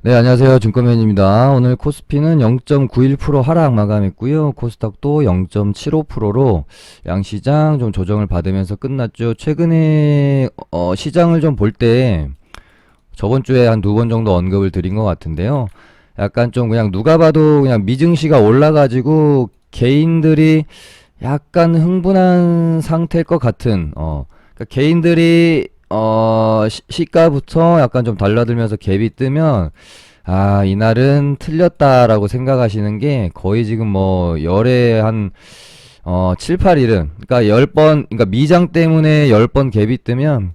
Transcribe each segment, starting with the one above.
네, 안녕하세요. 증권맨입니다. 오늘 코스피는 0.91% 하락 마감했고요. 코스닥도 0.75%로 양시장 좀 조정을 받으면서 끝났죠. 최근에 시장을 좀 볼 때 저번 주에 한 두 번 정도 언급을 드린 것 같은데요. 약간 좀 그냥 누가 봐도 그냥 미증시가 올라가지고 개인들이 약간 흥분한 상태일 것 같은 그러니까 개인들이 시가부터 약간 좀 달라들면서 갭이 뜨면 이날은 틀렸다라고 생각하시는 게 거의 지금 뭐 열에 한 7, 8일은 그러니까 10번 그러니까 미장 때문에 10번 갭이 뜨면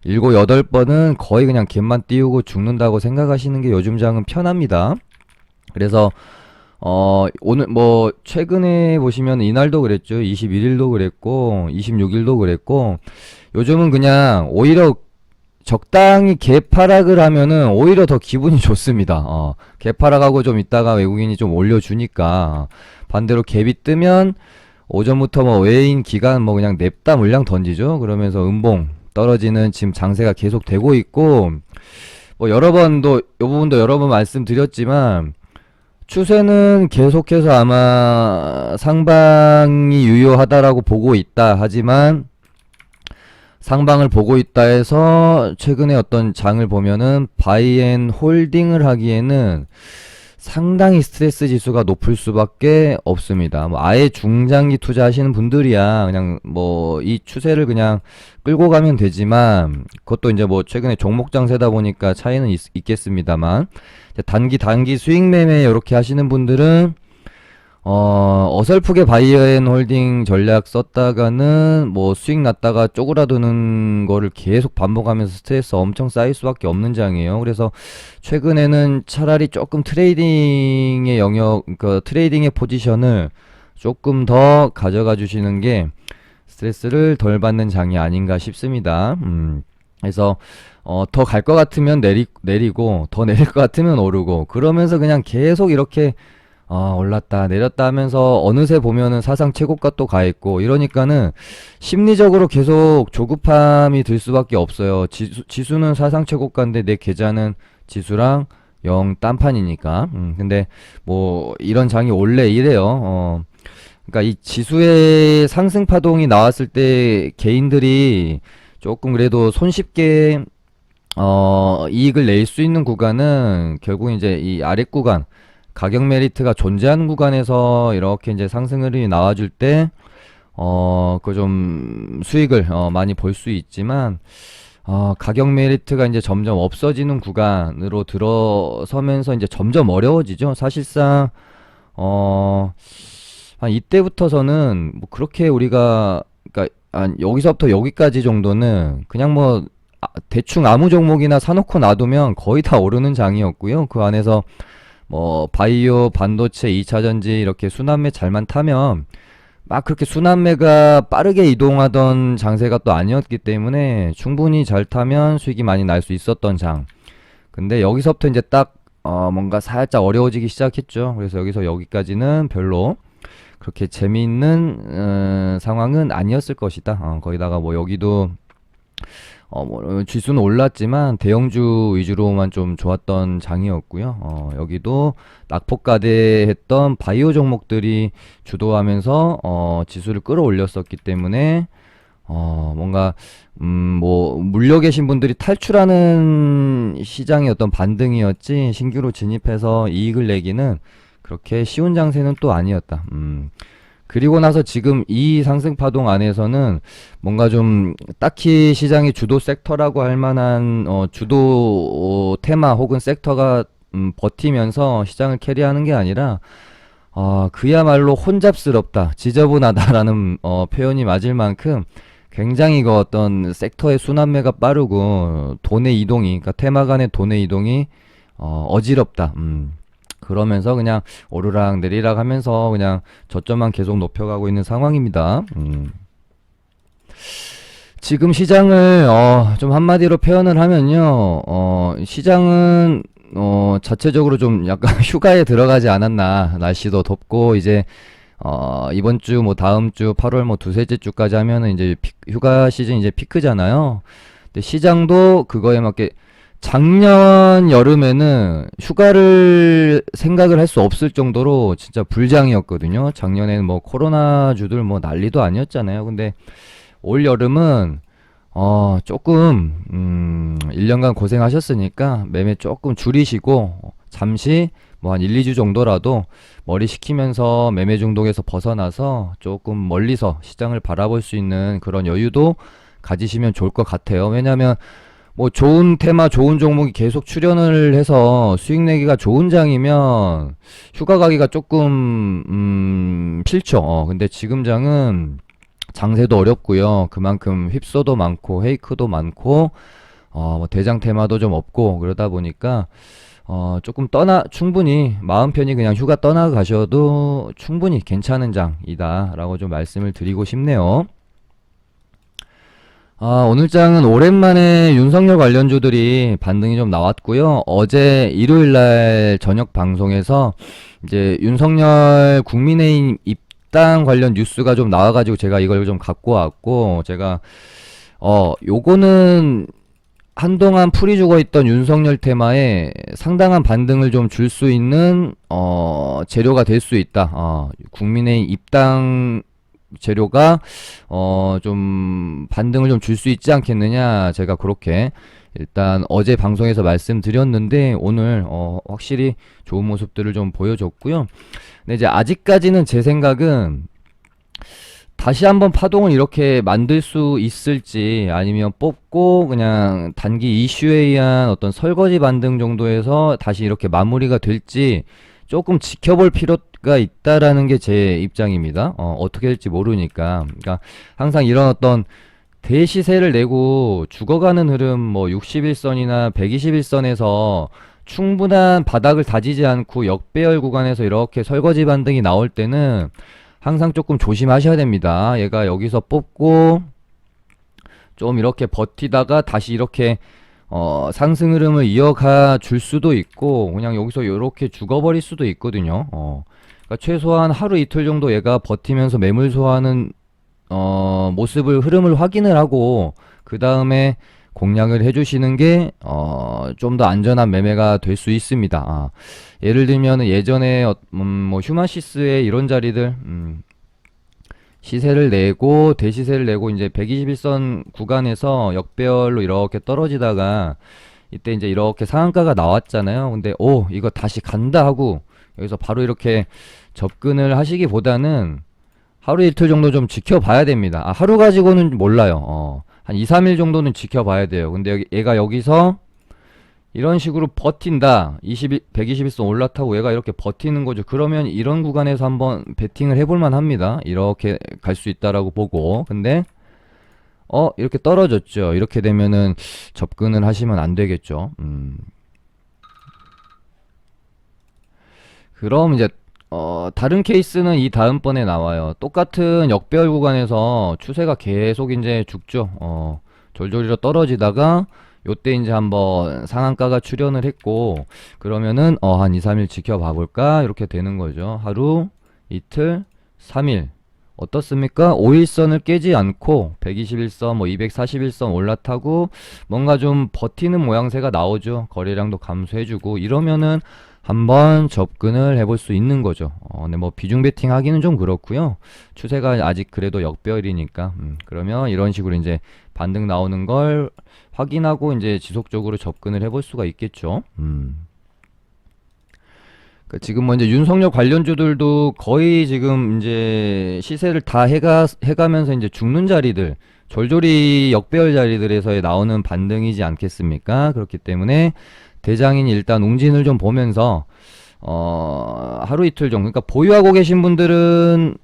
7, 8번은 거의 그냥 갭만 띄우고 죽는다고 생각하시는 게 요즘 장은 편합니다. 그래서 오늘 뭐 최근에 보시면 이날도 그랬죠. 21일도 그랬고 26일도 그랬고 요즘은 그냥 오히려 적당히 개파락을 하면은 오히려 더 기분이 좋습니다. 개파락하고 좀 있다가 외국인이 좀 올려주니까 반대로 갭이 뜨면 오전부터 뭐 외인 기간 뭐 그냥 냅다 물량 던지죠. 그러면서 음봉 떨어지는 지금 장세가 계속 되고 있고 뭐 여러 번도 이 부분도 여러 번 말씀드렸지만 추세는 계속해서 아마 상방이 유효하다라고 보고 있다. 하지만 상방을 보고 있다 해서 최근에 어떤 장을 보면은 바이앤 홀딩을 하기에는 상당히 스트레스 지수가 높을 수밖에 없습니다. 뭐 아예 중장기 투자하시는 분들이야 그냥 뭐 이 추세를 그냥 끌고 가면 되지만 그것도 이제 뭐 최근에 종목 장세다 보니까 차이는 있겠습니다만 단기 수익 매매 이렇게 하시는 분들은 어설프게 바이어앤 홀딩 전략 썼다가는 뭐 수익 났다가 쪼그라드는 거를 계속 반복하면서 스트레스 엄청 쌓일 수밖에 없는 장이에요. 그래서 최근에는 차라리 조금 트레이딩의 영역, 그 트레이딩의 포지션을 조금 더 가져가 주시는 게 스트레스를 덜 받는 장이 아닌가 싶습니다. 그래서 더 갈 것 같으면 내리고 더 내릴 것 같으면 오르고 그러면서 그냥 계속 이렇게 올랐다 내렸다 하면서 어느새 보면은 사상 최고가 또 가 있고 이러니까는 심리적으로 계속 조급함이 들 수밖에 없어요. 지수는 사상 최고가인데 내 계좌는 지수랑 0 딴판이니까. 근데 뭐 이런 장이 원래 이래요. 그러니까 이 지수의 상승 파동이 나왔을 때 개인들이 조금 그래도 손쉽게 이익을 낼 수 있는 구간은 결국 이제 이 아랫 구간 가격 메리트가 존재하는 구간에서 이렇게 이제 상승 흐름이 나와줄 때, 그 좀 수익을 많이 볼 수 있지만, 가격 메리트가 이제 점점 없어지는 구간으로 들어서면서 이제 점점 어려워지죠. 사실상, 한 이때부터서는 뭐 그렇게 우리가, 그러니까 한 여기서부터 여기까지 정도는 그냥 뭐 대충 아무 종목이나 사놓고 놔두면 거의 다 오르는 장이었고요. 그 안에서 뭐 바이오, 반도체, 2차전지 이렇게 순환매 잘만 타면 막 그렇게 순환매가 빠르게 이동하던 장세가 또 아니었기 때문에 충분히 잘 타면 수익이 많이 날 수 있었던 장. 근데 여기서부터 이제 딱 뭔가 살짝 어려워지기 시작했죠. 그래서 여기서 여기까지는 별로 그렇게 재미있는 상황은 아니었을 것이다. 거기다가 뭐 여기도 뭐 지수는 올랐지만 대형주 위주로만 좀 좋았던 장이었고요. 여기도 낙폭과대했던 바이오 종목들이 주도하면서 지수를 끌어올렸었기 때문에 뭔가 뭐 물려 계신 분들이 탈출하는 시장의 어떤 반등이었지 신규로 진입해서 이익을 내기는 그렇게 쉬운 장세는 또 아니었다. 그리고 나서 지금 이 상승 파동 안에서는 뭔가 좀 딱히 시장의 주도 섹터라고 할 만한 주도 테마 혹은 섹터가 버티면서 시장을 캐리하는 게 아니라 그야말로 혼잡스럽다, 지저분하다라는 표현이 맞을 만큼 굉장히 그 어떤 섹터의 순환매가 빠르고 돈의 이동이, 그러니까 테마 간의 돈의 이동이 어지럽다. 그러면서 그냥 오르락 내리락 하면서 그냥 저점만 계속 높여가고 있는 상황입니다. 지금 시장을 좀 한마디로 표현을 하면요, 시장은 자체적으로 좀 약간 휴가에 들어가지 않았나. 날씨도 덥고 이제 이번 주 뭐 다음 주 8월 뭐 두세째 주까지 하면은 이제 휴가 시즌 이제 피크잖아요. 근데 시장도 그거에 맞게 작년 여름에는 휴가를 생각을 할 수 없을 정도로 진짜 불장이었거든요. 작년에는 뭐 코로나 주들 뭐 난리도 아니었잖아요. 근데 올 여름은 조금 1년간 고생하셨으니까 매매 조금 줄이시고 잠시 뭐 한 1, 2주 정도라도 머리 식히면서 매매 중독에서 벗어나서 조금 멀리서 시장을 바라볼 수 있는 그런 여유도 가지시면 좋을 것 같아요. 왜냐면 뭐 좋은 테마, 좋은 종목이 계속 출현을 해서 수익 내기가 좋은 장이면 휴가 가기가 조금 싫죠. 근데 지금 장은 장세도 어렵고요. 그만큼 휩소도 많고 헤이크도 많고 뭐 대장 테마도 좀 없고 그러다 보니까 조금 충분히 마음 편히 그냥 휴가 떠나가셔도 충분히 괜찮은 장이다라고 좀 말씀을 드리고 싶네요. 오늘 장은 오랜만에 윤석열 관련주들이 반등이 좀 나왔고요. 어제 일요일 날 저녁 방송에서 이제 윤석열 국민의힘 입당 관련 뉴스가 좀 나와가지고 제가 이걸 좀 갖고 왔고, 제가 요거는 한동안 풀이 죽어 있던 윤석열 테마에 상당한 반등을 좀 줄 수 있는 재료가 될 수 있다. 국민의힘 입당 재료가 좀 반등을 좀 줄 수 있지 않겠느냐, 제가 그렇게 일단 어제 방송에서 말씀드렸는데 오늘 확실히 좋은 모습들을 좀 보여줬고요. 근데 이제 아직까지는 제 생각은 다시 한번 파동을 이렇게 만들 수 있을지, 아니면 뽑고 그냥 단기 이슈에 의한 어떤 설거지 반등 정도에서 다시 이렇게 마무리가 될지 조금 지켜볼 필요가 있다라는 게 제 입장입니다. 어떻게 될지 모르니까. 그러니까 항상 이런 어떤 대시세를 내고 죽어가는 흐름, 뭐 61선이나 121선에서 충분한 바닥을 다지지 않고 역배열 구간에서 이렇게 설거지 반등이 나올 때는 항상 조금 조심하셔야 됩니다. 얘가 여기서 뽑고 좀 이렇게 버티다가 다시 이렇게 상승 흐름을 이어가 줄 수도 있고, 그냥 여기서 이렇게 죽어버릴 수도 있거든요. 그러니까 최소한 하루 이틀 정도 얘가 버티면서 매물 소화하는 모습을, 흐름을 확인을 하고 그 다음에 공략을 해주시는 게 좀 더 안전한 매매가 될 수 있습니다. 예를 들면 예전에 뭐 휴마시스의 이런 자리들, 시세를 내고 대시세를 내고 이제 121선 구간에서 역배열로 이렇게 떨어지다가 이때 이제 이렇게 상한가가 나왔잖아요. 근데 이거 다시 간다 하고 여기서 바로 이렇게 접근을 하시기보다는 하루 이틀 정도 좀 지켜봐야 됩니다. 하루 가지고는 몰라요. 한 2, 3일 정도는 지켜봐야 돼요. 근데 얘가 여기서 이런 식으로 버틴다. 121선 올라타고 얘가 이렇게 버티는 거죠. 그러면 이런 구간에서 한번 베팅을 해볼만 합니다. 이렇게 갈 수 있다라고 보고. 근데 이렇게 떨어졌죠. 이렇게 되면은 접근을 하시면 안 되겠죠. 그럼 이제 다른 케이스는 이 다음번에 나와요. 똑같은 역배열 구간에서 추세가 계속 이제 죽죠. 졸졸이로 떨어지다가 요때 이제 한번 상한가가 출현을 했고, 그러면은 한 2, 3일 지켜봐 볼까 이렇게 되는 거죠. 하루, 이틀, 3일 어떻습니까? 5일선을 깨지 않고 121선, 뭐 241선 올라타고 뭔가 좀 버티는 모양새가 나오죠. 거래량도 감소해주고 이러면은 한번 접근을 해볼 수 있는 거죠. 근데 뭐 비중 베팅 하기는 좀 그렇고요. 추세가 아직 그래도 역배열이니까 그러면 이런 식으로 이제 반등 나오는 걸 확인하고 이제 지속적으로 접근을 해볼 수가 있겠죠. 지금 뭐 이제 윤석열 관련주들도 거의 지금 이제 시세를 다 해가면서 이제 죽는 자리들, 졸졸이 역배열 자리들에서 나오는 반등이지 않겠습니까? 그렇기 때문에 대장인 일단 웅진을 좀 보면서 하루 이틀 정도, 그러니까 보유하고 계신 분들도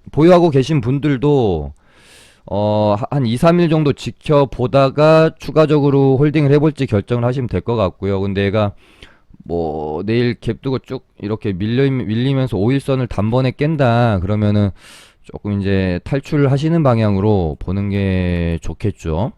한 2, 3일 정도 지켜보다가 추가적으로 홀딩을 해볼지 결정을 하시면 될 것 같고요. 근데 얘가 뭐 내일 갭 두고 쭉 이렇게 밀리면서 5일선을 단번에 깬다 그러면은 조금 이제 탈출을 하시는 방향으로 보는 게 좋겠죠.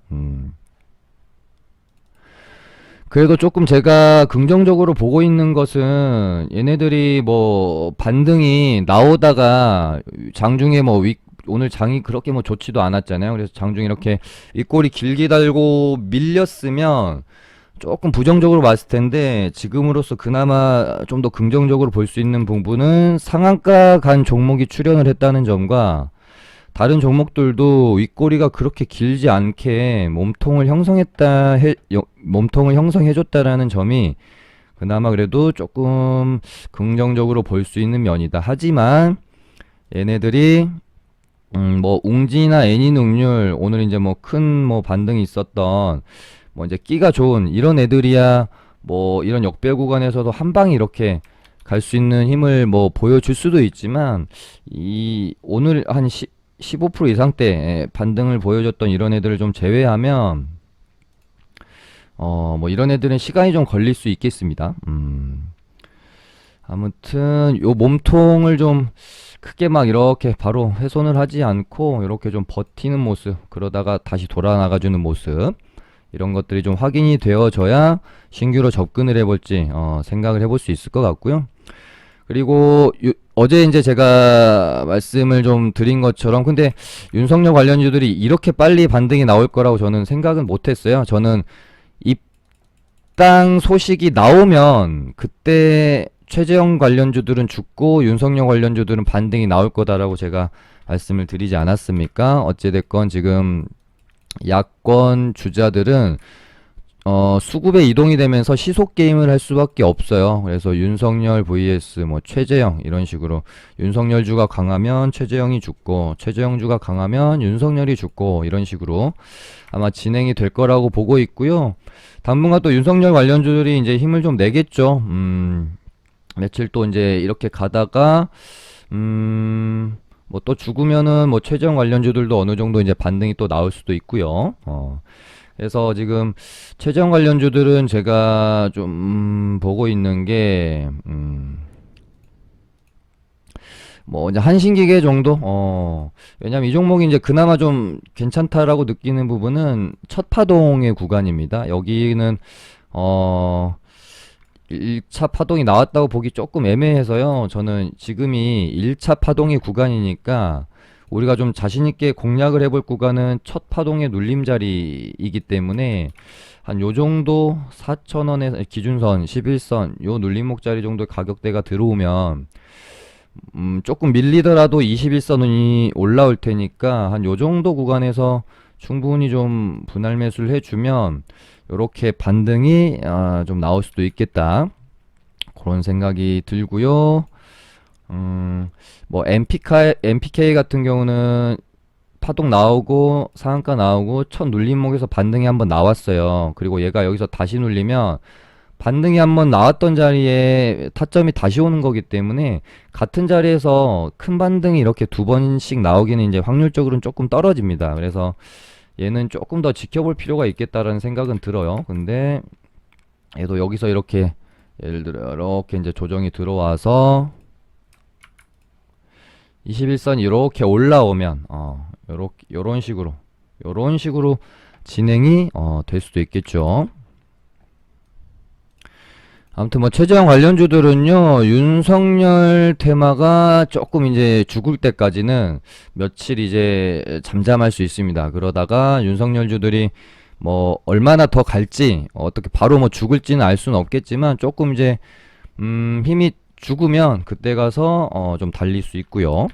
그래도 조금 제가 긍정적으로 보고 있는 것은, 얘네들이 뭐 반등이 나오다가 장중에 뭐 오늘 장이 그렇게 뭐 좋지도 않았잖아요. 그래서 장중에 이렇게 윗꼬리 길게 달고 밀렸으면 조금 부정적으로 봤을 텐데 지금으로서 그나마 좀 더 긍정적으로 볼 수 있는 부분은 상한가 간 종목이 출현을 했다는 점과 다른 종목들도 윗꼬리가 그렇게 길지 않게 몸통을 형성해줬다라는 점이 그나마 그래도 조금 긍정적으로 볼 수 있는 면이다. 하지만 얘네들이 뭐 웅진이나 애니능률 오늘 이제 뭐 큰 뭐 반등이 있었던 뭐 이제 끼가 좋은 이런 애들이야 뭐 이런 역배 구간에서도 한 방에 이렇게 갈 수 있는 힘을 뭐 보여줄 수도 있지만 이 오늘 한 15% 이상대 반등을 보여줬던 이런 애들을 좀 제외하면 뭐 이런 애들은 시간이 좀 걸릴 수 있겠습니다. 아무튼 요 몸통을 좀 크게 막 이렇게 바로 훼손을 하지 않고 이렇게 좀 버티는 모습, 그러다가 다시 돌아 나가주는 모습, 이런 것들이 좀 확인이 되어져야 신규로 접근을 해볼지 생각을 해볼 수 있을 것 같고요. 그리고 어제 이제 제가 말씀을 좀 드린 것처럼 근데 윤석열 관련주들이 이렇게 빨리 반등이 나올 거라고 저는 생각은 못했어요. 저는 입당 소식이 나오면 그때 최재형 관련주들은 죽고 윤석열 관련주들은 반등이 나올 거다라고 제가 말씀을 드리지 않았습니까? 어찌됐건 지금 야권 주자들은 수급에 이동이 되면서 시속 게임을 할 수밖에 없어요. 그래서 윤석열 vs 뭐 최재형 이런 식으로 윤석열주가 강하면 최재형이 죽고 최재형주가 강하면 윤석열이 죽고 이런 식으로 아마 진행이 될 거라고 보고 있고요. 당분간 또 윤석열 관련주들이 이제 힘을 좀 내겠죠. 며칠 또 이제 이렇게 가다가 뭐 또 죽으면은 뭐 최재형 관련주들도 어느 정도 이제 반등이 또 나올 수도 있고요. 그래서 지금 최재형 관련주들은 제가 좀 보고 있는 게 뭐 이제 한신기계 정도 왜냐면 이 종목이 이제 그나마 좀 괜찮다라고 느끼는 부분은 첫 파동의 구간입니다. 여기는 1차 파동이 나왔다고 보기 조금 애매해서요. 저는 지금이 1차 파동의 구간이니까 우리가 좀 자신있게 공략을 해볼 구간은 첫 파동의 눌림자리이기 때문에 한 요정도 4,000원에 기준선 11선 요 눌림목자리 정도의 가격대가 들어오면 조금 밀리더라도 21선이 올라올 테니까 한 요정도 구간에서 충분히 좀 분할 매수를 해주면 요렇게 반등이 좀 나올 수도 있겠다, 그런 생각이 들고요. 뭐 MPK 같은 경우는 파동 나오고 상한가 나오고 첫 눌림목에서 반등이 한번 나왔어요. 그리고 얘가 여기서 다시 눌리면 반등이 한번 나왔던 자리에 타점이 다시 오는 거기 때문에 같은 자리에서 큰 반등이 이렇게 두 번씩 나오기는 이제 확률적으로는 조금 떨어집니다. 그래서 얘는 조금 더 지켜볼 필요가 있겠다라는 생각은 들어요. 근데 얘도 여기서 이렇게 예를 들어 이렇게 이제 조정이 들어와서 21선 이렇게 올라오면 요런 식으로 진행이 될 수도 있겠죠. 아무튼 뭐 최재형 관련주들은요, 윤석열 테마가 조금 이제 죽을 때까지는 며칠 이제 잠잠할 수 있습니다. 그러다가 윤석열주들이 뭐 얼마나 더 갈지 어떻게 바로 뭐 죽을지는 알 수는 없겠지만 조금 이제 힘이 죽으면 그때 가서 좀 달릴 수 있고요.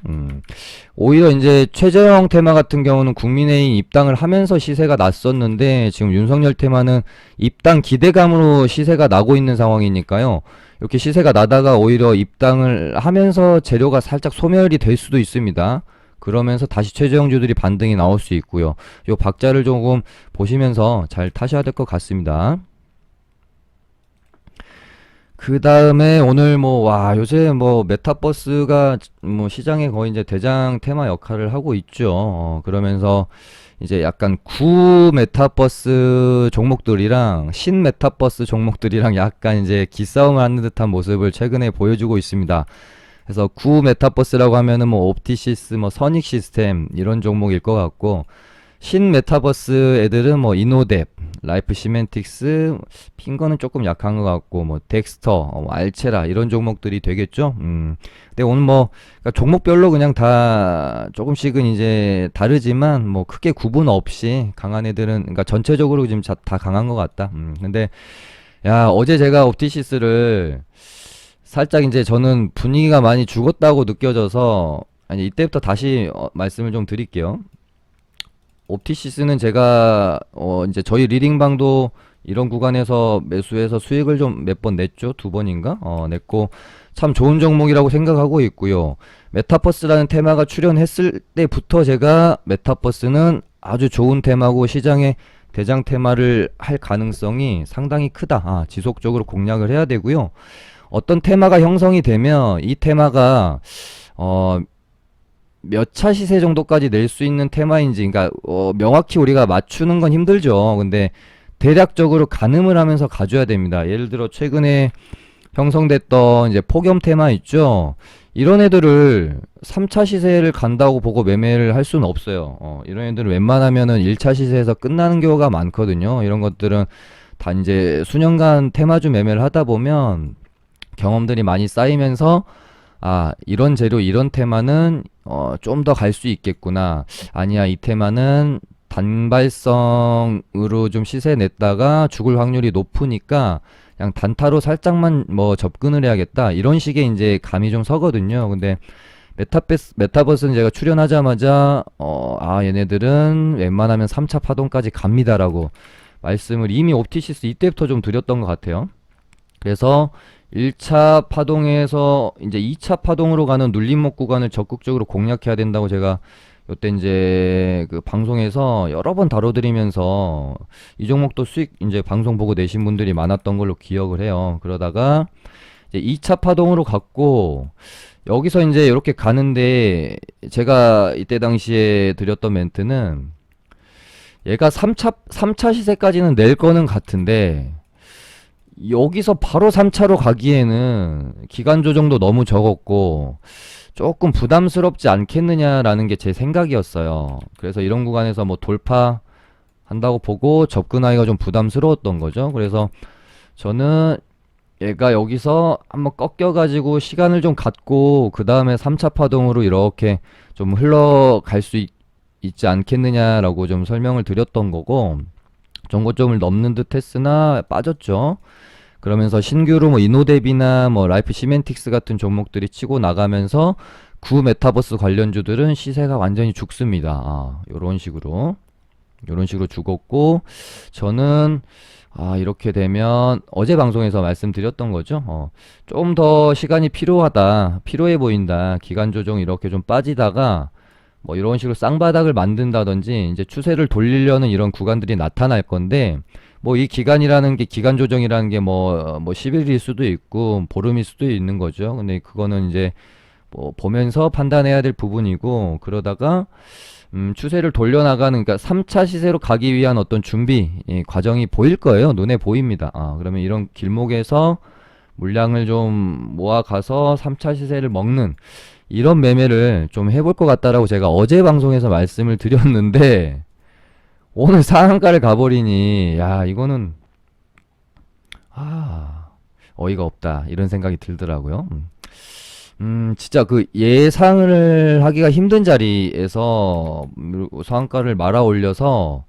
오히려 이제 최재형 테마 같은 경우는 국민의힘 입당을 하면서 시세가 났었는데 지금 윤석열 테마는 입당 기대감으로 시세가 나고 있는 상황이니까요. 이렇게 시세가 나다가 오히려 입당을 하면서 재료가 살짝 소멸이 될 수도 있습니다. 그러면서 다시 최재형주들이 반등이 나올 수 있고요. 요 박자를 조금 보시면서 잘 타셔야 될 것 같습니다. 그 다음에 오늘 요새 메타버스가 시장에 거의 이제 대장 테마 역할을 하고 있죠. 그러면서 이제 약간 구 메타버스 종목들이랑 신 메타버스 종목들이랑 약간 이제 기싸움을 하는 듯한 모습을 최근에 보여주고 있습니다. 그래서 구 메타버스라고 하면은 옵티시스, 선익 시스템 이런 종목일 것 같고, 신 메타버스 애들은 뭐 이노뎁, 라이프 시멘틱스, 핑거는 조금 약한 것 같고 뭐 덱스터, 뭐 알체라 이런 종목들이 되겠죠. 근데 오늘 뭐 그러니까 종목별로 그냥 다 조금씩은 이제 다르지만 뭐 크게 구분 없이 강한 애들은 그러니까 전체적으로 지금 다 강한 것 같다. 근데 야 어제 제가 옵티시스를 살짝 이제 저는 분위기가 많이 죽었다고 느껴져서 아니 이때부터 다시 말씀을 좀 드릴게요. 옵티시스는 제가 이제 저희 리딩방도 이런 구간에서 매수해서 수익을 좀 몇 번 냈죠. 두 번인가? 냈고 참 좋은 종목이라고 생각하고 있고요. 메타버스라는 테마가 출현했을 때부터 제가 메타버스는 아주 좋은 테마고 시장의 대장 테마를 할 가능성이 상당히 크다. 지속적으로 공략을 해야 되고요. 어떤 테마가 형성이 되면 이 테마가 어, 몇 차 시세 정도까지 낼 수 있는 테마인지, 그러니까 명확히 우리가 맞추는 건 힘들죠. 근데 대략적으로 가늠을 하면서 가져야 됩니다. 예를 들어 최근에 형성됐던 이제 폭염 테마 있죠. 이런 애들을 3차 시세를 간다고 보고 매매를 할 수는 없어요. 이런 애들은 웬만하면은 1차 시세에서 끝나는 경우가 많거든요. 이런 것들은 다 이제 수년간 테마주 매매를 하다 보면 경험들이 많이 쌓이면서 이런 재료, 이런 테마는 좀 더 갈 수 있겠구나. 아니야, 이 테마는 단발성으로 좀 시세 냈다가 죽을 확률이 높으니까 그냥 단타로 살짝만 뭐 접근을 해야겠다. 이런 식의 이제 감이 좀 서거든요. 근데 메타버스는 제가 출연하자마자 얘네들은 웬만하면 3차 파동까지 갑니다라고 말씀을 이미 옵티시스 이때부터 좀 드렸던 것 같아요. 그래서 1차 파동에서 이제 2차 파동으로 가는 눌림목 구간을 적극적으로 공략해야 된다고 제가 요때 이제 그 방송에서 여러 번 다뤄드리면서 이 종목도 수익 이제 방송 보고 내신 분들이 많았던 걸로 기억을 해요. 그러다가 이제 2차 파동으로 갔고 여기서 이제 이렇게 가는데 제가 이때 당시에 드렸던 멘트는 얘가 3차 시세까지는 낼 거는 같은데 여기서 바로 3차로 가기에는 기간 조정도 너무 적었고 조금 부담스럽지 않겠느냐라는 게 제 생각이었어요. 그래서 이런 구간에서 뭐 돌파한다고 보고 접근하기가 좀 부담스러웠던 거죠. 그래서 저는 얘가 여기서 한번 꺾여가지고 시간을 좀 갖고 그 다음에 3차 파동으로 이렇게 좀 흘러갈 수 있지 않겠느냐라고 좀 설명을 드렸던 거고 정고점을 넘는 듯 했으나 빠졌죠. 그러면서 신규로 뭐 이노뎁이나 뭐 라이프 시멘틱스 같은 종목들이 치고 나가면서 구 메타버스 관련주들은 시세가 완전히 죽습니다. 요런 식으로 죽었고 저는 이렇게 되면 어제 방송에서 말씀드렸던 거죠. 좀 더 시간이 필요해 보인다. 기간 조정 이렇게 좀 빠지다가 뭐 이런 식으로 쌍바닥을 만든다든지 이제 추세를 돌리려는 이런 구간들이 나타날 건데 뭐 이 기간이라는 게 기간 조정이라는 게 뭐 10일일 수도 있고 보름일 수도 있는 거죠. 근데 그거는 이제 뭐 보면서 판단해야 될 부분이고 그러다가 추세를 돌려나가는 그러니까 3차 시세로 가기 위한 어떤 준비 과정이 보일 거예요. 눈에 보입니다. 그러면 이런 길목에서 물량을 좀 모아가서 3차 시세를 먹는 이런 매매를 좀 해볼 것 같다라고 제가 어제 방송에서 말씀을 드렸는데 오늘 상한가를 가버리니 야 이거는 어이가 없다 이런 생각이 들더라고요. 진짜 그 예상을 하기가 힘든 자리에서 상한가를 말아 올려서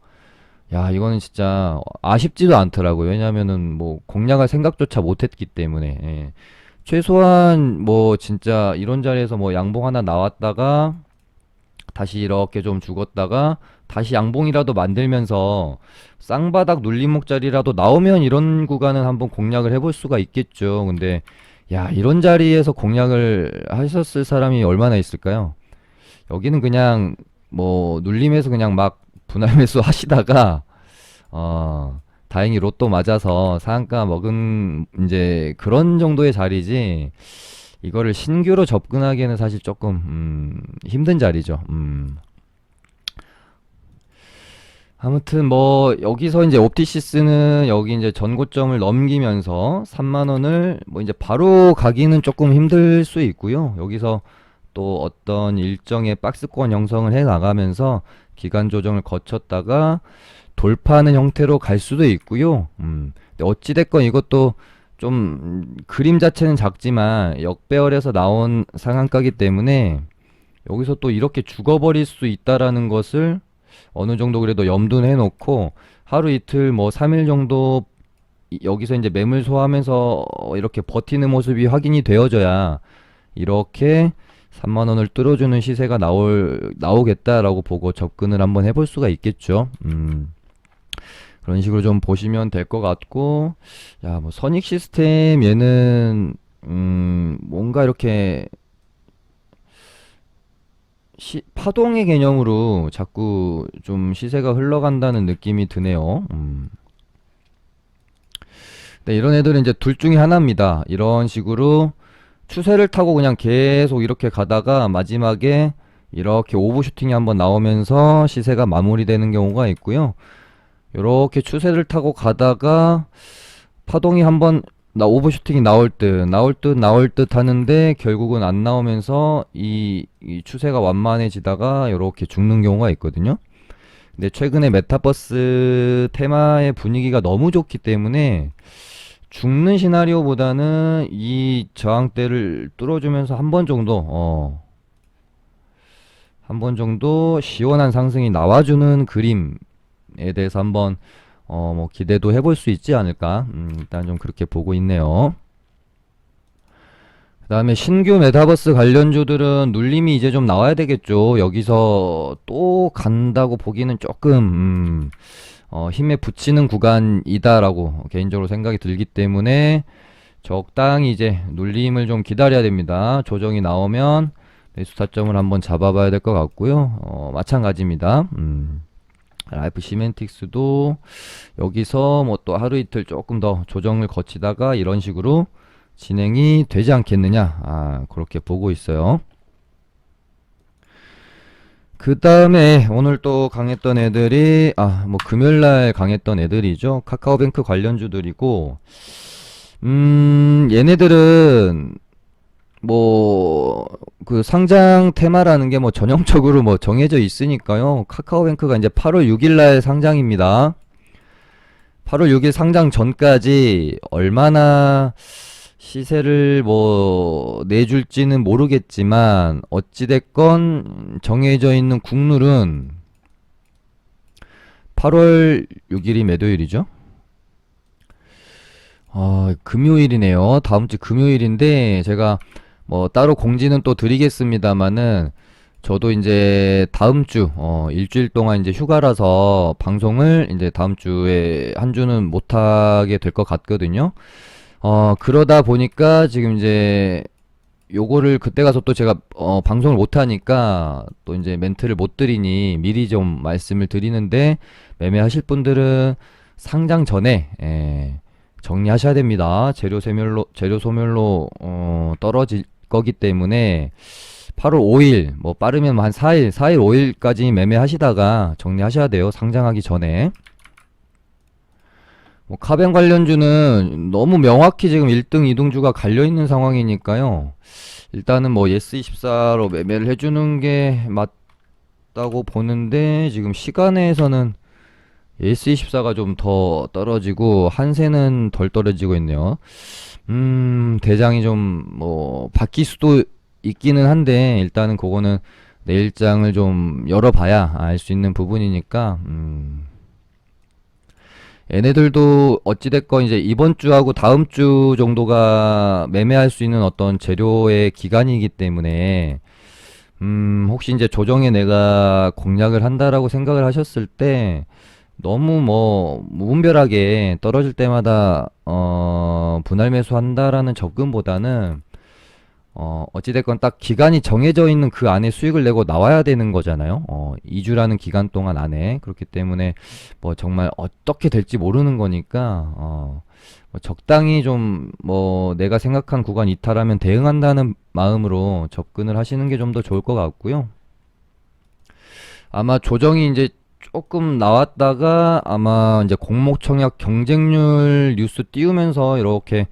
야 이거는 진짜 아쉽지도 않더라고요. 왜냐면은 뭐 공략할 생각조차 못했기 때문에 최소한 뭐 진짜 이런 자리에서 뭐 양봉 하나 나왔다가 다시 이렇게 좀 죽었다가 다시 양봉이라도 만들면서 쌍바닥 눌림목 자리라도 나오면 이런 구간은 한번 공략을 해볼 수가 있겠죠. 근데 야 이런 자리에서 공략을 하셨을 사람이 얼마나 있을까요? 여기는 그냥 뭐 눌림에서 그냥 막 분할 매수 하시다가 다행히 로또 맞아서 상한가 먹은 이제 그런 정도의 자리지 이거를 신규로 접근하기에는 사실 조금 힘든 자리죠. 아무튼 뭐 여기서 이제 옵티시스는 여기 이제 전고점을 넘기면서 3만원을 뭐 이제 바로 가기는 조금 힘들 수 있고요. 여기서 또 어떤 일정의 박스권 형성을 해 나가면서 기간 조정을 거쳤다가 돌파하는 형태로 갈 수도 있고요. 근데 어찌됐건 이것도 좀 그림 자체는 작지만 역배열에서 나온 상한가기 때문에 여기서 또 이렇게 죽어버릴 수 있다라는 것을 어느 정도 그래도 염두해 놓고 하루 이틀 뭐 3일 정도 여기서 이제 매물 소화하면서 이렇게 버티는 모습이 확인이 되어져야 이렇게 3만 원을 뚫어주는 시세가 나오겠다라고 보고 접근을 한번 해볼 수가 있겠죠. 그런 식으로 좀 보시면 될 것 같고, 야, 뭐 선익 시스템 얘는 뭔가 이렇게 파동의 개념으로 자꾸 좀 시세가 흘러간다는 느낌이 드네요. 네, 이런 애들은 이제 둘 중에 하나입니다. 이런 식으로 추세를 타고 그냥 계속 이렇게 가다가 마지막에 이렇게 오버슈팅이 한번 나오면서 시세가 마무리되는 경우가 있고요. 이렇게 추세를 타고 가다가 파동이 한번 오버슈팅이 나올 듯 하는데 결국은 안 나오면서 이 추세가 완만해지다가 이렇게 죽는 경우가 있거든요. 근데 최근에 메타버스 테마의 분위기가 너무 좋기 때문에 죽는 시나리오보다는 이 저항대를 뚫어주면서 한 번 정도 시원한 상승이 나와주는 그림에 대해서 한번 뭐 기대도 해볼 수 있지 않을까. 일단 좀 그렇게 보고 있네요. 그 다음에 신규 메타버스 관련주들은 눌림이 이제 좀 나와야 되겠죠. 여기서 또 간다고 보기는 조금 힘에 부치는 구간이다라고 개인적으로 생각이 들기 때문에 적당히 이제 눌림을 좀 기다려야 됩니다. 조정이 나오면 매수 타점을 한번 잡아봐야 될 것 같고요. 마찬가지입니다. 라이프 시멘틱스도 여기서 뭐 또 하루 이틀 조금 더 조정을 거치다가 이런 식으로 진행이 되지 않겠느냐, 그렇게 보고 있어요. 그 다음에 오늘 또 강했던 애들이 뭐 금요일날 강했던 애들이죠. 카카오뱅크 관련주들이고, 얘네들은 뭐 그 상장 테마라는 게 뭐 전형적으로 뭐 정해져 있으니까요. 카카오뱅크가 이제 8월 6일날 상장입니다. 8월 6일 상장 전까지 얼마나 시세를 뭐 내줄지는 모르겠지만 어찌됐건 정해져 있는 국룰은 8월 6일이 몇 요일이죠? 금요일이네요. 다음 주 금요일인데 제가 뭐 따로 공지는 또 드리겠습니다만은 저도 이제 다음 주 일주일 동안 이제 휴가라서 방송을 이제 다음 주에 한 주는 못하게 될 것 같거든요. 그러다 보니까 지금 이제 요거를 그때 가서 또 제가 방송을 못하니까 또 이제 멘트를 못 드리니 미리 좀 말씀을 드리는데 매매하실 분들은 상장 전에 정리하셔야 됩니다. 재료 소멸로 떨어질 거기 때문에 8월 5일 뭐 빠르면 한 4일 5일까지 매매하시다가 정리하셔야 돼요. 상장하기 전에. 뭐 카뱅 관련주는 너무 명확히 지금 1등, 2등주가 갈려있는 상황이니까요. 일단은 뭐 예스24로 매매를 해주는 게 맞다고 보는데 지금 시간에서는 예스24가 좀 더 떨어지고 한세는 덜 떨어지고 있네요. 대장이 좀 뭐 바뀔 수도 있기는 한데 일단은 그거는 내일장을 좀 열어봐야 알 수 있는 부분이니까 얘네들도 어찌됐건 이제 이번 주하고 다음 주 정도가 매매할 수 있는 어떤 재료의 기간이기 때문에 혹시 이제 조정에 내가 공략을 한다라고 생각을 하셨을 때 너무 뭐 무분별하게 떨어질 때마다 분할 매수한다라는 접근보다는 어찌됐건 딱 기간이 정해져 있는 그 안에 수익을 내고 나와야 되는 거잖아요. 2주라는 기간 동안 안에. 그렇기 때문에 뭐 정말 어떻게 될지 모르는 거니까 뭐 적당히 좀 뭐 내가 생각한 구간 이탈하면 대응한다는 마음으로 접근을 하시는 게 좀 더 좋을 것 같고요. 아마 조정이 이제 조금 나왔다가 아마 이제 공목 청약 경쟁률 뉴스 띄우면서 이렇게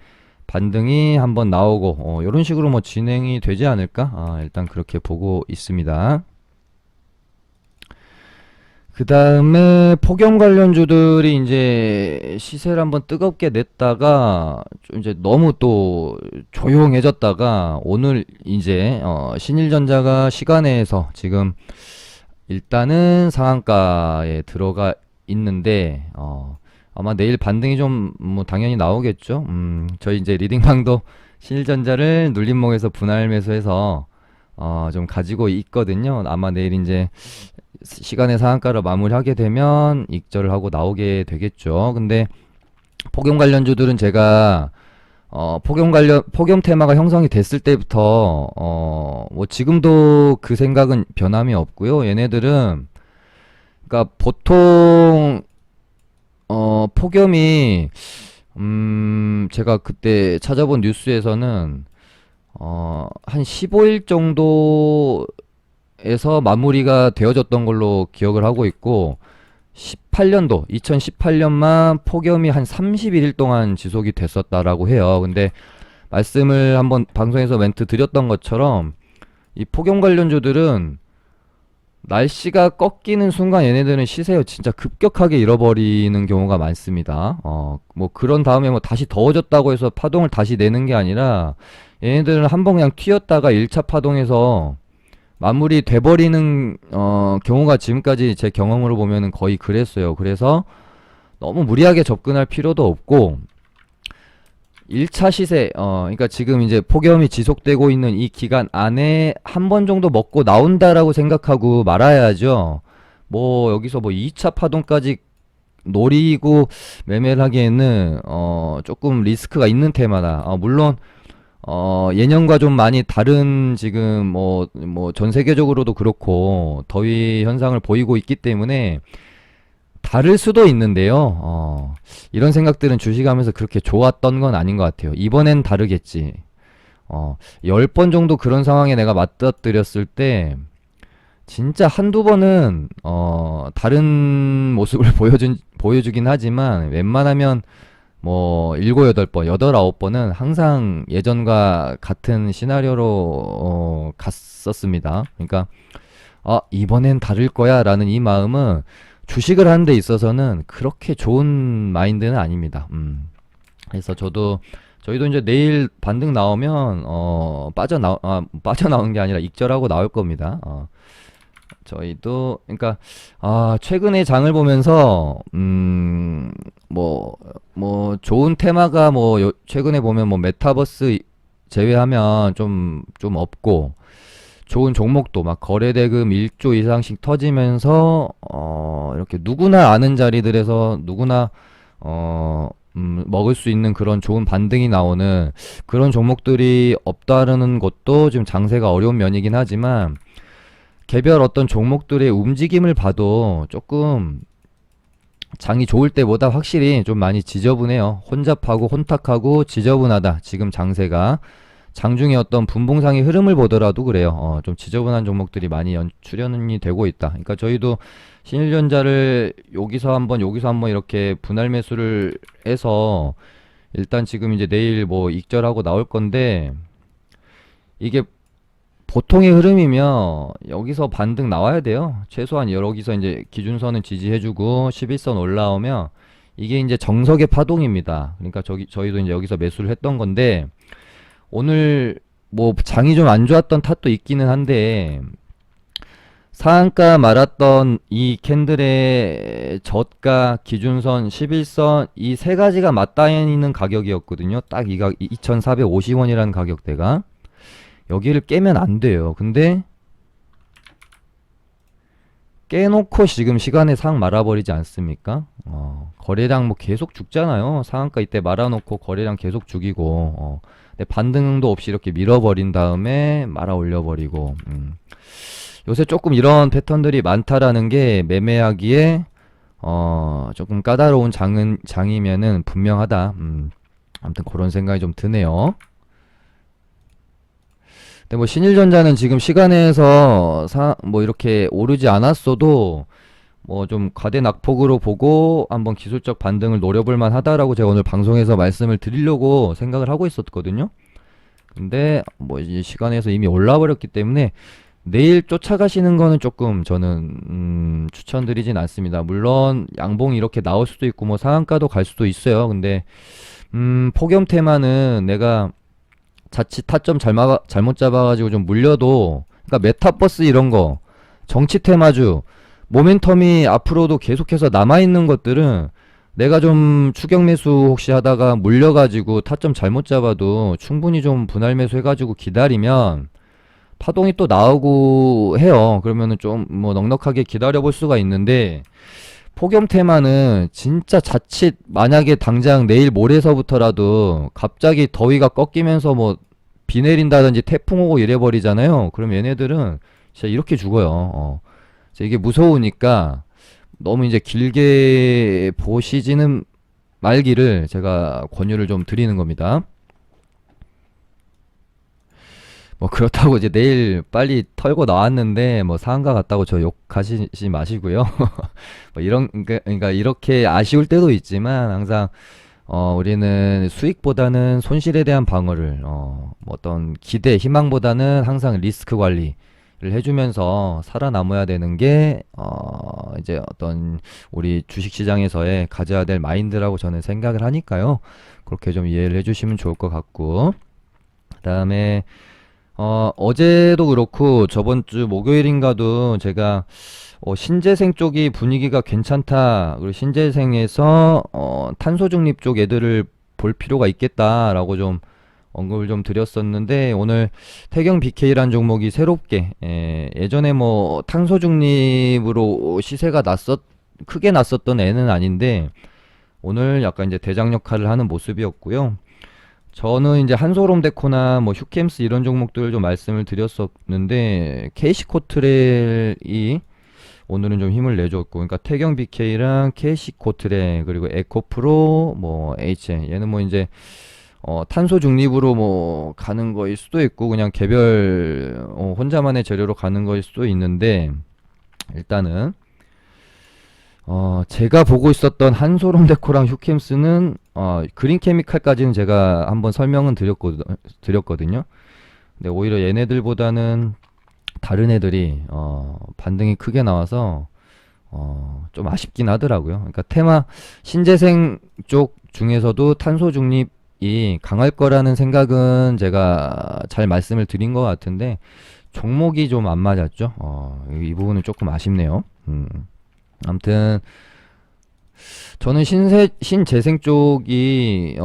반등이 한번 나오고 이런 식으로 뭐 진행이 되지 않을까? 일단 그렇게 보고 있습니다. 그 다음에 폭염 관련주들이 이제 시세를 한번 뜨겁게 냈다가 좀 이제 너무 또 조용해졌다가 오늘 이제 신일전자가 시간에서 지금 일단은 상한가에 들어가 있는데 아마 내일 반등이 좀 뭐 당연히 나오겠죠. 저희 이제 리딩방도 신일전자를 눌림목에서 분할 매수해서 좀 가지고 있거든요. 아마 내일 이제 시간의 상한가를 마무리하게 되면 익절을 하고 나오게 되겠죠. 근데 폭염 관련주들은 제가 폭염 테마가 형성이 됐을 때부터 뭐 지금도 그 생각은 변함이 없고요. 얘네들은 그러니까 보통 폭염이 제가 그때 찾아본 뉴스에서는 한 15일 정도에서 마무리가 되어졌던 걸로 기억을 하고 있고 2018년만 폭염이 한 31일 동안 지속이 됐었다라고 해요. 근데 말씀을 한번 방송에서 멘트 드렸던 것처럼 이 폭염 관련주들은 날씨가 꺾이는 순간 얘네들은 시세를 진짜 급격하게 잃어버리는 경우가 많습니다. 뭐 그런 다음에 뭐 다시 더워졌다고 해서 파동을 다시 내는 게 아니라 얘네들은 한번 그냥 튀었다가 1차 파동에서 마무리 돼버리는 경우가 지금까지 제 경험으로 보면은 거의 그랬어요. 그래서 너무 무리하게 접근할 필요도 없고 1차 시세 그러니까 지금 이제 폭염이 지속되고 있는 이 기간 안에 한 번 정도 먹고 나온다라고 생각하고 말아야죠. 뭐 여기서 뭐 2차 파동까지 노리고 매매를 하기에는 조금 리스크가 있는 테마다. 물론 예년과 좀 많이 다른 지금 뭐 전 세계적으로도 그렇고 더위 현상을 보이고 있기 때문에 다를 수도 있는데요. 이런 생각들은 주식하면서 그렇게 좋았던 건 아닌 것 같아요. 이번엔 다르겠지. 10번 정도 그런 상황에 내가 맞닥뜨렸을 때 진짜 한두 번은 다른 모습을 보여주긴 하지만 웬만하면 뭐 7, 8번, 8, 9번은 항상 예전과 같은 시나리오로 갔었습니다. 그러니까 이번엔 다를 거야 라는 이 마음은 주식을 하는 데 있어서는 그렇게 좋은 마인드는 아닙니다. 그래서 저희도 이제 내일 반등 나오면 빠져나오는 게 아니라 익절하고 나올 겁니다. 저희도 그러니까 최근에 장을 보면서 뭐 좋은 테마가 최근에 보면 뭐 메타버스 제외하면 좀 없고 좋은 종목도 막 거래대금 1조 이상씩 터지면서 이렇게 누구나 아는 자리들에서 누구나 먹을 수 있는 그런 좋은 반등이 나오는 그런 종목들이 없다는 것도 지금 장세가 어려운 면이긴 하지만 개별 어떤 종목들의 움직임을 봐도 조금 장이 좋을 때보다 확실히 좀 많이 지저분해요. 혼잡하고 혼탁하고 지저분하다. 지금 장세가 장중에 어떤 분봉상의 흐름을 보더라도 그래요. 좀 지저분한 종목들이 많이 출현이 되고 있다. 그러니까 저희도 신일전자를 여기서 한번 이렇게 분할 매수를 해서 일단 지금 이제 내일 뭐 익절하고 나올 건데 이게 보통의 흐름이면 여기서 반등 나와야 돼요. 최소한 여기서 이제 기준선은 지지해주고 11선 올라오면 이게 이제 정석의 파동입니다. 그러니까 저희도 이제 여기서 매수를 했던 건데 오늘 뭐 장이 좀 안 좋았던 탓도 있기는 한데 상한가 말았던 이 캔들의 저가 기준선 11선 이 세 가지가 맞닿아있는 가격이었거든요. 딱 이 2,450원이라는 가격대가 여기를 깨면 안 돼요. 근데 깨놓고 지금 시간에 상 말아버리지 않습니까? 거래량 뭐 계속 죽잖아요. 상한가 이때 말아놓고 거래량 계속 죽이고 근데 반등도 없이 이렇게 밀어버린 다음에 말아 올려버리고 요새 조금 이런 패턴들이 많다라는 게 매매하기에 조금 까다로운 장이면은 분명하다. 아무튼 그런 생각이 좀 드네요. 근데 뭐 신일전자는 지금 시간에서 뭐 이렇게 오르지 않았어도 뭐 좀 과대 낙폭으로 보고 한번 기술적 반등을 노려볼 만하다라고 제가 오늘 방송에서 말씀을 드리려고 생각을 하고 있었거든요. 근데 뭐 이제 시간에서 이미 올라 버렸기 때문에 내일 쫓아가시는 거는 조금 저는 추천드리진 않습니다. 물론 양봉이 이렇게 나올 수도 있고 뭐 상한가도 갈 수도 있어요. 근데 폭염 테마는 내가 자칫 타점 잘못 잡아가지고 좀 물려도, 그러니까 메타버스 이런 거, 정치 테마주, 모멘텀이 앞으로도 계속해서 남아있는 것들은 내가 좀 추격 매수 혹시 하다가 물려가지고 타점 잘못 잡아도 충분히 좀 분할 매수 해가지고 기다리면 파동이 또 나오고 해요. 그러면은 좀 뭐 넉넉하게 기다려 볼 수가 있는데, 폭염 테마는 진짜 자칫 만약에 당장 내일 모레서부터라도 갑자기 더위가 꺾이면서 뭐 비 내린다든지 태풍 오고 이래 버리잖아요. 그럼 얘네들은 진짜 이렇게 죽어요. 그래서 이게 무서우니까 너무 이제 길게 보시지는 말기를 제가 권유를 좀 드리는 겁니다. 뭐 그렇다고 이제 내일 빨리 털고 나왔는데 뭐 상한가 갔다고 저 욕하시지 마시고요. 뭐 이런, 그러니까 이렇게 아쉬울 때도 있지만 항상 우리는 수익보다는 손실에 대한 방어를, 뭐 어떤 기대, 희망보다는 항상 리스크 관리를 해주면서 살아남아야 되는 게, 이제 어떤 우리 주식시장에서의 가져야 될 마인드라고 저는 생각을 하니까요. 그렇게 좀 이해를 해주시면 좋을 것 같고. 그 다음에, 어제도 그렇고 저번 주 목요일인가도 제가 신재생 쪽이 분위기가 괜찮다. 그리고 신재생에서 탄소 중립 쪽 애들을 볼 필요가 있겠다라고 좀 언급을 좀 드렸었는데, 오늘 태경 BK라는 종목이 새롭게, 예전에 뭐 탄소 중립으로 시세가 크게 났었던 애는 아닌데 오늘 약간 이제 대장 역할을 하는 모습이었고요. 저는 이제 한솔홈데코나 뭐 휴캠스 이런 종목들을 좀 말씀을 드렸었는데, KC코트렐이 오늘은 좀 힘을 내줬고, 그러니까 태경 BK랑 KC코트렐 그리고 에코프로 뭐 HN, 얘는 뭐 이제 탄소 중립으로 뭐 가는 거일 수도 있고 그냥 개별 혼자만의 재료로 가는 거일 수도 있는데, 일단은 제가 보고 있었던 한솔홈데코랑 휴캠스는 그린케미칼까지는 제가 한번 설명은 드렸거든요. 근데 오히려 얘네들보다는 다른 애들이 반등이 크게 나와서 좀 아쉽긴 하더라고요. 그러니까 테마 신재생 쪽 중에서도 탄소 중립이 강할 거라는 생각은 제가 잘 말씀을 드린 것 같은데 종목이 좀 안 맞았죠. 이 부분은 조금 아쉽네요. 아무튼 저는 신재생 쪽이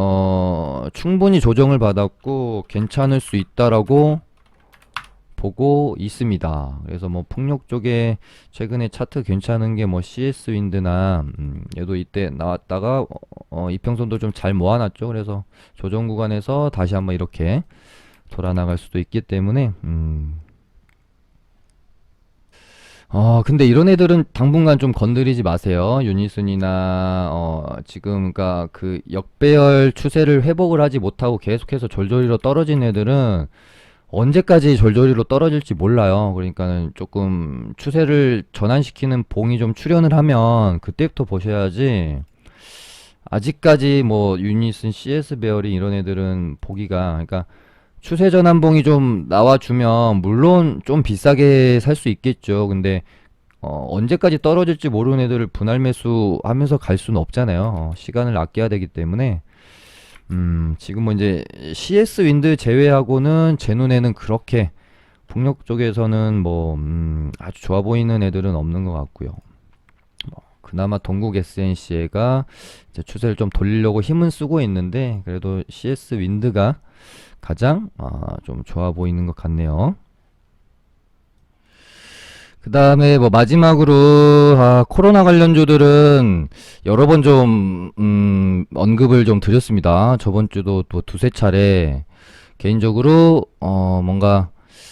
충분히 조정을 받았고 괜찮을 수 있다라고 보고 있습니다. 그래서 뭐 풍력 쪽에 최근에 차트 괜찮은 게 뭐 CS 윈드나 얘도 이때 나왔다가 이평선도 좀 잘 모아놨죠. 그래서 조정 구간에서 다시 한번 이렇게 돌아 나갈 수도 있기 때문에 근데 이런 애들은 당분간 좀 건드리지 마세요. 유니슨이나, 지금, 그니까 그 역배열 추세를 회복을 하지 못하고 계속해서 졸졸이로 떨어진 애들은 언제까지 졸졸이로 떨어질지 몰라요. 그러니까는 조금 추세를 전환시키는 봉이 좀 출현을 하면 그때부터 보셔야지. 아직까지 뭐 유니슨, CS 배열이 이런 애들은 보기가, 그러니까 추세 전환봉이 좀 나와주면 물론 좀 비싸게 살 수 있겠죠. 근데 언제까지 떨어질지 모르는 애들을 분할 매수하면서 갈 수는 없잖아요. 시간을 아껴야 되기 때문에 지금 뭐 이제 CS 윈드 제외하고는 제 눈에는 그렇게 북녘 쪽에서는 뭐 아주 좋아 보이는 애들은 없는 것 같고요. 그나마 동국 SNC가 이제 추세를 좀 돌리려고 힘은 쓰고 있는데 그래도 CS 윈드가 가장 좀 좋아 보이는 것 같네요. 그 다음에 뭐 마지막으로 코로나 관련주들은 여러 번 좀 언급을 좀 드렸습니다. 저번 주도 또 두세 차례 개인적으로 뭔가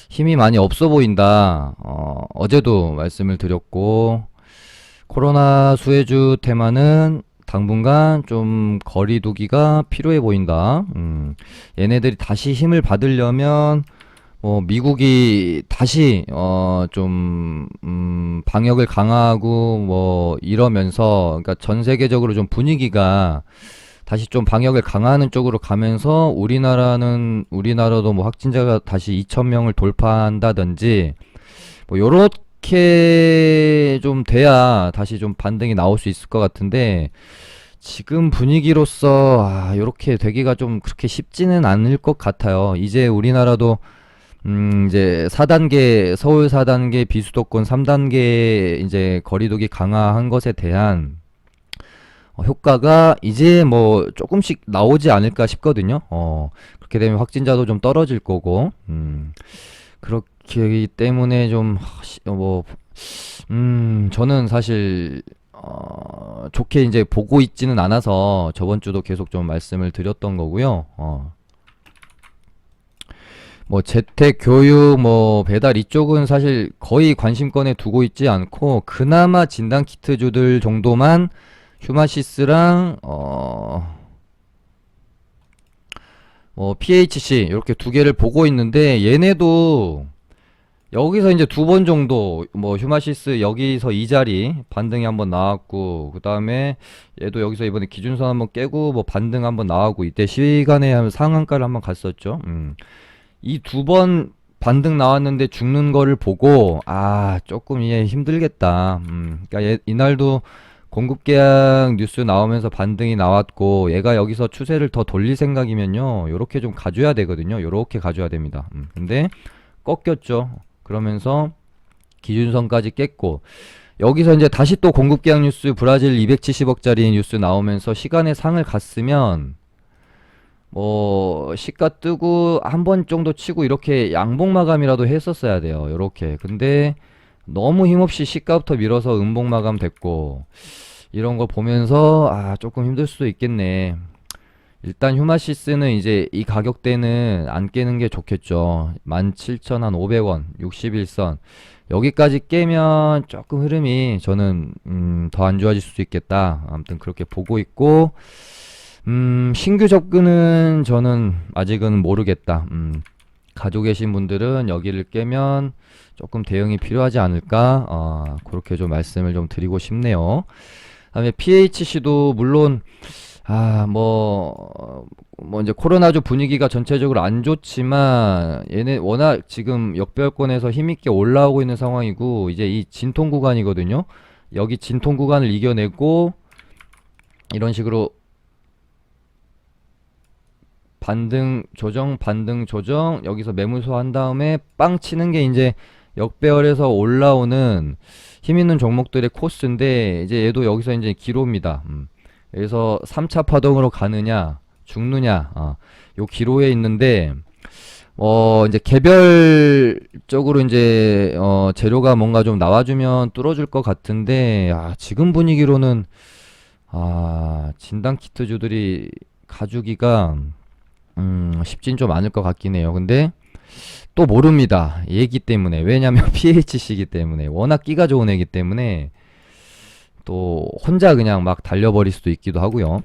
힘이 많이 없어 보인다. 어제도 말씀을 드렸고, 코로나 수혜주 테마는 당분간 좀 거리 두기가 필요해 보인다. 얘네들이 다시 힘을 받으려면 미국이 다시 좀 방역을 강화하고 뭐 이러면서, 그러니까 전 세계적으로 좀 분위기가 다시 좀 방역을 강화하는 쪽으로 가면서 우리나라도 뭐 확진자가 다시 2,000명을 돌파한다든지 뭐 요렇게 좀 돼야 다시 좀 반등이 나올 수 있을 것 같은데 지금 분위기로서 요렇게 되기가 좀 그렇게 쉽지는 않을 것 같아요. 이제 우리나라도 이제 4단계 서울 4단계 비수도권 3단계 이제 거리두기 강화한 것에 대한 효과가 이제 뭐 조금씩 나오지 않을까 싶거든요. 그렇게 되면 확진자도 좀 떨어질 거고, 그렇기 때문에 좀, 저는 사실, 좋게 이제 보고 있지는 않아서 저번 주도 계속 좀 말씀을 드렸던 거고요. 뭐 재택, 교육, 뭐 배달 이쪽은 사실 거의 관심권에 두고 있지 않고 그나마 진단키트주들 정도만 휴마시스랑 PHC 이렇게 두 개를 보고 있는데 얘네도 여기서 이제 두 번 정도 뭐 휴마시스 여기서 이 자리 반등이 한번 나왔고 그 다음에 얘도 여기서 이번에 기준선 한번 깨고 뭐 반등 한번 나오고 이때 시간에 한 상한가를 한번 갔었죠. 이 두 번 반등 나왔는데 죽는 거를 보고 조금 얘 힘들겠다. 그러니까 이날도 공급 계약 뉴스 나오면서 반등이 나왔고 얘가 여기서 추세를 더 돌릴 생각이면요 요렇게 좀 가져야 되거든요. 요렇게 가져야 됩니다. 근데 꺾였죠. 그러면서 기준선까지 깼고 여기서 이제 다시 또 공급 계약 뉴스 브라질 270억짜리 뉴스 나오면서 시간의 상을 갔으면 뭐 시가 뜨고 한 번 정도 치고 이렇게 양봉 마감이라도 했었어야 돼요. 요렇게. 근데 너무 힘없이 시가부터 밀어서 음봉 마감 됐고 이런 거 보면서 조금 힘들 수도 있겠네. 일단 휴마시스는 이제 이 가격대는 안 깨는 게 좋겠죠. 17,500원 61선 여기까지 깨면 조금 흐름이 저는 더 안 좋아질 수도 있겠다. 아무튼 그렇게 보고 있고 신규 접근은 저는 아직은 모르겠다. 가지고 계신 분들은 여기를 깨면 조금 대응이 필요하지 않을까 그렇게 좀 말씀을 좀 드리고 싶네요. 다음에 PHC도 물론 뭐 이제 코로나주 분위기가 전체적으로 안 좋지만 얘네 워낙 지금 역배열권에서 힘있게 올라오고 있는 상황이고 이제 이 진통 구간이거든요. 여기 진통 구간을 이겨내고 이런 식으로 반등 조정 여기서 매물 소화한 다음에 빵 치는 게 이제 역배열에서 올라오는 힘 있는 종목들의 코스인데 이제 얘도 여기서 이제 기로입니다. 그래서 3차 파동으로 가느냐 죽느냐 요 기로에 있는데 이제 개별적으로 이제 재료가 뭔가 좀 나와주면 뚫어줄 것 같은데 지금 분위기로는 진단키트주들이 가주기가 쉽진 좀 않을 것 같긴 해요. 근데 또 모릅니다. 얘기 때문에. 왜냐면 PHC이기 때문에. 워낙 끼가 좋은 애기 때문에 또 혼자 그냥 막 달려버릴 수도 있기도 하고요.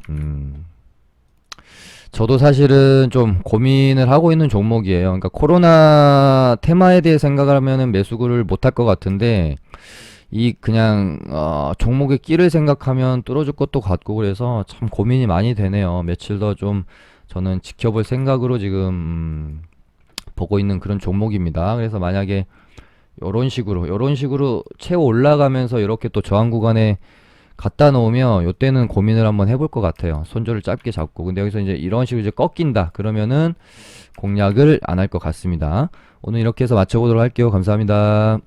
저도 사실은 좀 고민을 하고 있는 종목이에요. 그러니까 코로나 테마에 대해 생각을 하면은 매수를 못할 것 같은데 이 그냥 종목의 끼를 생각하면 뚫어줄 것도 같고 그래서 참 고민이 많이 되네요. 며칠 더 좀 저는 지켜볼 생각으로 지금 보고 있는 그런 종목입니다. 그래서 만약에 요런 식으로 채워 올라가면서 이렇게 또 저항 구간에 갖다 놓으면 요때는 고민을 한번 해볼 것 같아요. 손절을 짧게 잡고. 근데 여기서 이제 이런 식으로 이제 꺾인다 그러면은 공략을 안 할 것 같습니다. 오늘 이렇게 해서 마쳐보도록 할게요. 감사합니다.